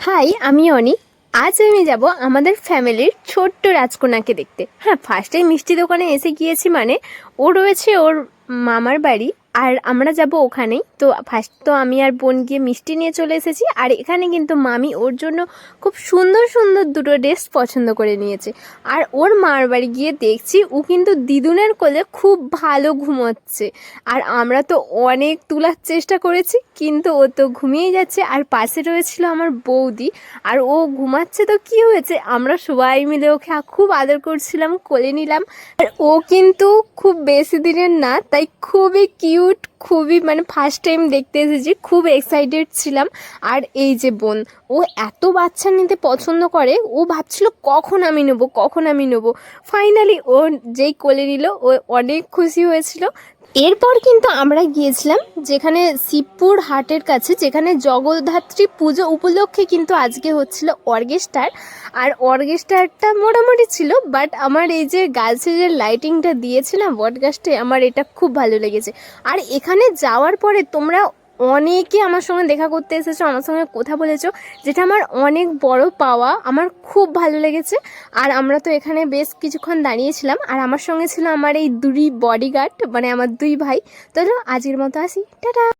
High, আমি অনি। আজ আমি যাব আমাদের ফ্যামিলির ছোট্ট রাজকন্যাকে দেখতে। হ্যাঁ, ফার্স্টেই মিষ্টি দোকানে এসে গিয়েছি, মানে ও রয়েছে ওর মামার বাড়ি, আর আমরা যাব ওখানেই। তো ফার্স্ট তো আমি আর বোন গিয়ে মিষ্টি নিয়ে চলে এসেছি, আর এখানে কিন্তু মামি ওর জন্য খুব সুন্দর সুন্দর দুটো ড্রেস পছন্দ করে নিয়েছে। আর ওর মার বাড়ি গিয়ে দেখছি ও কিন্তু দিদুনের কোলে খুব ভালো ঘুমোচ্ছে। আর আমরা তো অনেক তোলার চেষ্টা করেছি, কিন্তু ও তো ঘুমিয়ে যাচ্ছে। আর পাশে রয়েছিল আমার বৌদি, আর ও ঘুমাচ্ছে। তো কি হয়েছে, আমরা সবাই মিলে ওকে খুব আদর করছিলাম, কোলে নিলাম। আর ও কিন্তু খুব বেশি দিনের না, তাই খুবই কিউট, খুবই মানে ফার্স্ট টাইম দেখতে এসেছি, খুব এক্সাইটেড ছিলাম। আর এই যে বোন, ও এত বাচ্চা নিতে পছন্দ করে, ও ভাবছিল কখন আমি নেবো, কখন আমি নেবো। ফাইনালি ও যেই কোলে নিল, ও অনেক খুশি হয়েছিল। এরপর কিন্তু আমরা গিয়েছিলাম যেখানে শিবপুর হাটের কাছে, যেখানে জগদ্ধাত্রী পুজো উপলক্ষে কিন্তু আজকে হচ্ছিল অর্কেস্ট্রার। আর অর্কেস্ট্রারটা মোটামুটি ছিল, বাট আমার এই যে গাছে যে লাইটিংটা দিয়েছে না বট গাছটায়, আমার এটা খুব ভালো লেগেছে। আর এখানে যাওয়ার পরে তোমরা অনেকে আমার সঙ্গে দেখা করতে এসেছো, আমার সঙ্গে কথা বলেছো, যেটা আমার অনেক বড় পাওয়া, আমার খুব ভালো লেগেছে। আর আমরা তো এখানে বেশ কিছুক্ষণ দাঁড়িয়েছিলাম, আর আমার সঙ্গে ছিল আমার এই দুই বডিগার্ড, মানে আমার দুই ভাই। তো আজকের মতো আসি, টাটা।